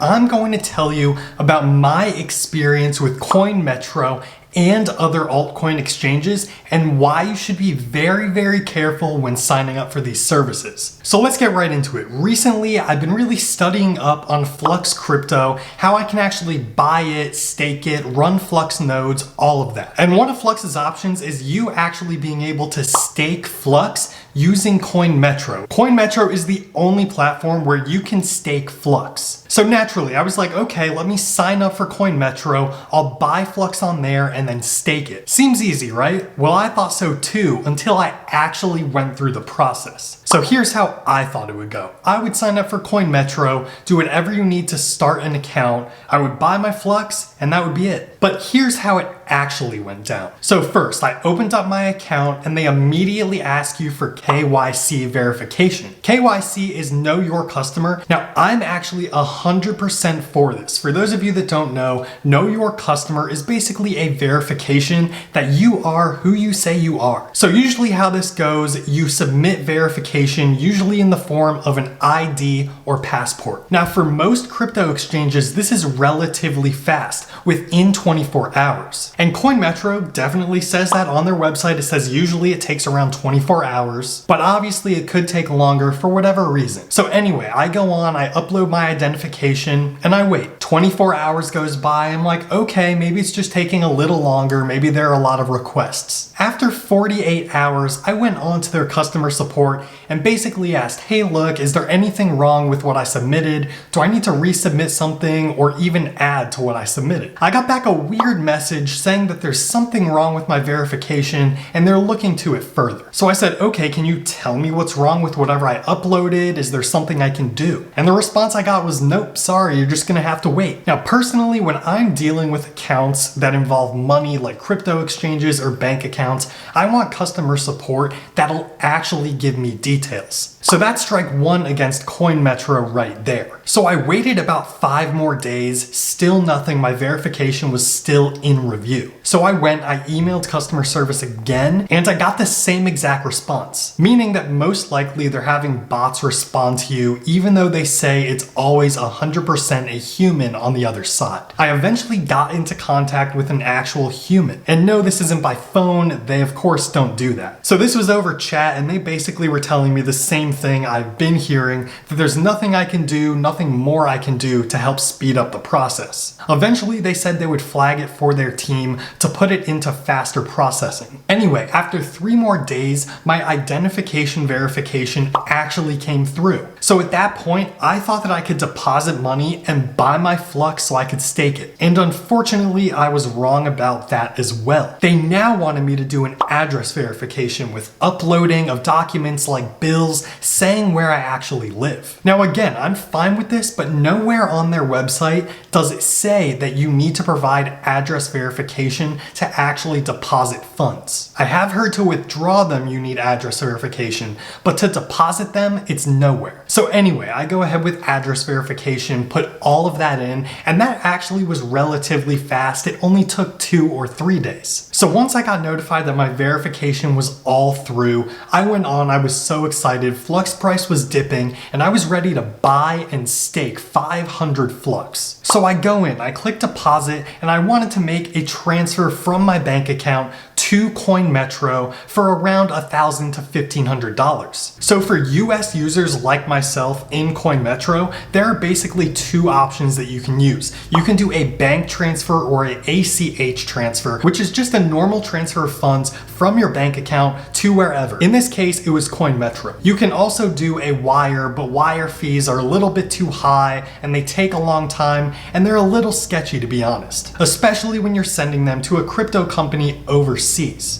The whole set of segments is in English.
I'm going to tell you about my experience with CoinMetro and other altcoin exchanges and why you should be very careful when signing up for these services. So let's get right into it. Recently, I've been really studying up on Flux Crypto, how I can actually buy it, stake it, run Flux nodes, all of that. And one of Flux's options is you actually being able to stake Flux using CoinMetro. CoinMetro is the only platform where you can stake Flux. So naturally, I was like, okay, let me sign up for CoinMetro. I'll buy Flux on there and then stake it. Seems easy, right? Well, I thought so too, until I actually went through the process. So here's how I thought it would go. I would sign up for CoinMetro, do whatever you need to start an account. I would buy my Flux, and that would be it. But here's how it actually went down. So first, I opened up my account and they immediately ask you for KYC verification. KYC is Know Your Customer. Now, I'm actually 100% for this. For those of you that don't know Your Customer is basically a verification that you are who you say you are. So usually how this goes, you submit verification, usually in the form of an ID or passport. Now, for most crypto exchanges, this is relatively fast, within 24 hours. And CoinMetro definitely says that on their website. It says usually it takes around 24 hours, but obviously it could take longer for whatever reason. So anyway, I go on, I upload my identification, and I wait. 24 hours goes by, I'm like, okay, maybe it's just taking a little longer, maybe there are a lot of requests. After 48 hours, I went on to their customer support and basically asked, hey look, is there anything wrong with what I submitted? Do I need to resubmit something or even add to what I submitted? I got back a weird message saying that there's something wrong with my verification and they're looking to it further. So I said, okay, can you tell me what's wrong with whatever I uploaded? Is there something I can do? And the response I got was, nope, sorry, you're just gonna have to wait. Now, personally, when I'm dealing with accounts that involve money like crypto exchanges or bank accounts, I want customer support that'll actually give me details. So that's strike one against CoinMetro right there. So I waited about 5 more days, still nothing. My verification was still in review. So I emailed customer service again, and I got the same exact response, meaning that most likely they're having bots respond to you, even though they say it's always 100% a human on the other side. I eventually got into contact with an actual human. And no, this isn't by phone. They of course don't do that. So this was over chat, and they basically were telling me the same thing I've been hearing, that there's nothing I can do, nothing more I can do to help speed up the process. Eventually, they said they would flag it for their team to put it into faster processing. Anyway, after 3 more days, my identification verification actually came through. So at that point, I thought that I could deposit money and buy my Flux so I could stake it. And unfortunately, I was wrong about that as well. They now wanted me to do an address verification with uploading of documents like bills saying where I actually live. Now again, I'm fine with this, but nowhere on their website does it say that you need to provide address verification to actually deposit funds. I have heard to withdraw them you need address verification, but to deposit them, it's nowhere. So anyway, I go ahead with address verification, put all of that in, and that actually was relatively fast. It only took 2 or 3 days. So once I got notified that my verification was all through, I went on, I was so excited. Flux price was dipping, and I was ready to buy and stake 500 Flux. So I go in, I click deposit, and I wanted to make a transfer from my bank account to CoinMetro for around $1,000 to $1,500. So for US users like myself in CoinMetro, there are basically 2 options that you can use. You can do a bank transfer or an ACH transfer, which is just a normal transfer of funds from your bank account to wherever. In this case, it was CoinMetro. You can also do a wire, but wire fees are a little bit too high and they take a long time and they're a little sketchy, to be honest, especially when you're sending them to a crypto company overseas.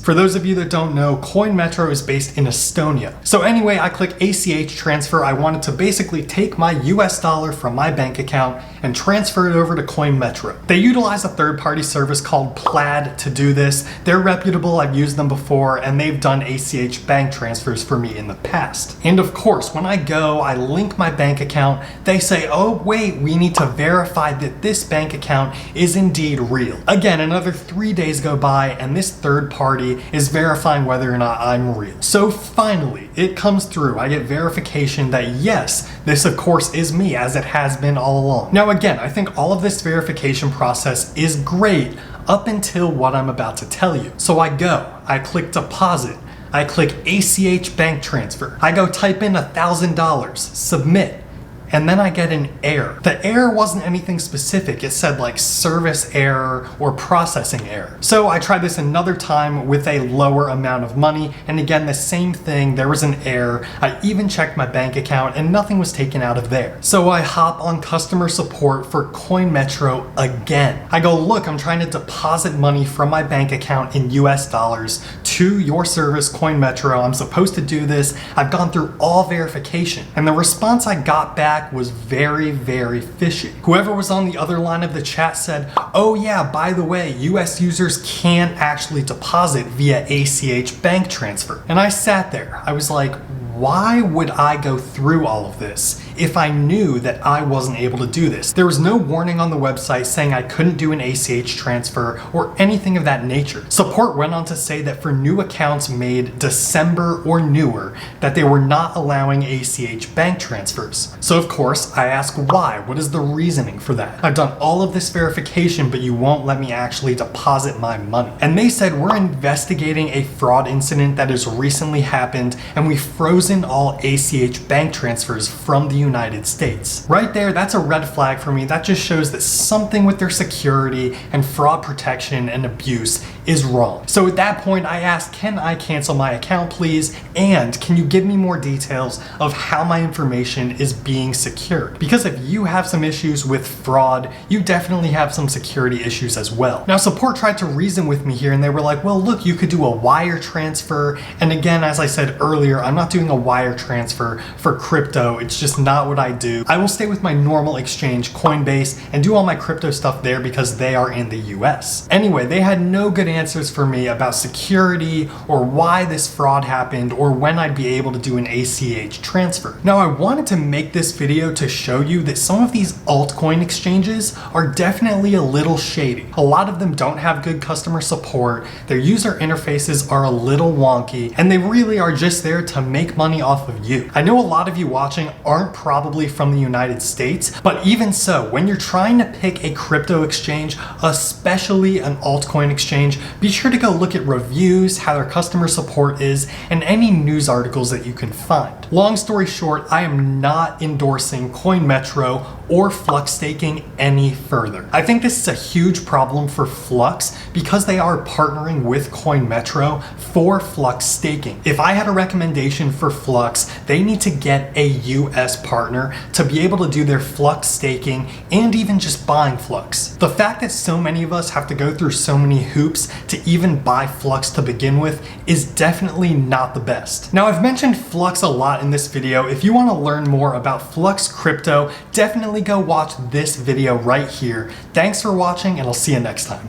For those of you that don't know, CoinMetro is based in Estonia. So anyway, I click ACH transfer. I wanted to basically take my US dollar from my bank account and transfer it over to CoinMetro. They utilize a third-party service called Plaid to do this. They're reputable, I've used them before, and they've done ACH bank transfers for me in the past. And of course, when I go, I link my bank account, they say, oh wait, we need to verify that this bank account is indeed real. Again, another 3 days go by, and this third third party is verifying whether or not I'm real. So finally, it comes through. I get verification that yes, this of course is me, as it has been all along. Now again, I think all of this verification process is great up until what I'm about to tell you. So I click deposit, I click ACH bank transfer, I go type in $1,000, submit, and then I get an error. The error wasn't anything specific. It said like service error or processing error. So I tried this another time with a lower amount of money, and again, the same thing, there was an error. I even checked my bank account and nothing was taken out of there. So I hop on customer support for CoinMetro again. I go, look, I'm trying to deposit money from my bank account in US dollars to your service, CoinMetro. I'm supposed to do this. I've gone through all verification. And the response I got back was very, very fishy. Whoever was on the other line of the chat said, oh yeah, by the way, US users can't actually deposit via ACH bank transfer. And I sat there. I was like, why would I go through all of this if I knew that I wasn't able to do this? There was no warning on the website saying I couldn't do an ACH transfer or anything of that nature. Support went on to say that for new accounts made December or newer, that they were not allowing ACH bank transfers. So of course, I ask why. What is the reasoning for that? I've done all of this verification, but you won't let me actually deposit my money. And they said, we're investigating a fraud incident that has recently happened, and we frozen all ACH bank transfers from the United States. Right there, that's a red flag for me. That just shows that something with their security and fraud protection and abuse is wrong. So at that point, I asked, can I cancel my account, please? And can you give me more details of how my information is being secured? Because if you have some issues with fraud, you definitely have some security issues as well. Now, support tried to reason with me here, and they were like, well, look, you could do a wire transfer. And again, as I said earlier, I'm not doing a wire transfer for crypto. It's just not what I do. I will stay with my normal exchange, Coinbase, and do all my crypto stuff there because they are in the US. Anyway, they had no good answers for me about security or why this fraud happened or when I'd be able to do an ACH transfer. Now, I wanted to make this video to show you that some of these altcoin exchanges are definitely a little shady. A lot of them don't have good customer support, their user interfaces are a little wonky, and they really are just there to make money off of you. I know a lot of you watching aren't probably from the United States, but even so, when you're trying to pick a crypto exchange, especially an altcoin exchange, be sure to go look at reviews, how their customer support is, and any news articles that you can find. Long story short, I am not endorsing CoinMetro or Flux staking any further. I think this is a huge problem for Flux because they are partnering with CoinMetro for Flux staking. If I had a recommendation for Flux, they need to get a US partner to be able to do their Flux staking and even just buying Flux. The fact that so many of us have to go through so many hoops to even buy Flux to begin with is definitely not the best. Now, I've mentioned Flux a lot in this video. If you want to learn more about Flux Crypto, definitely go watch this video right here. Thanks for watching, and I'll see you next time.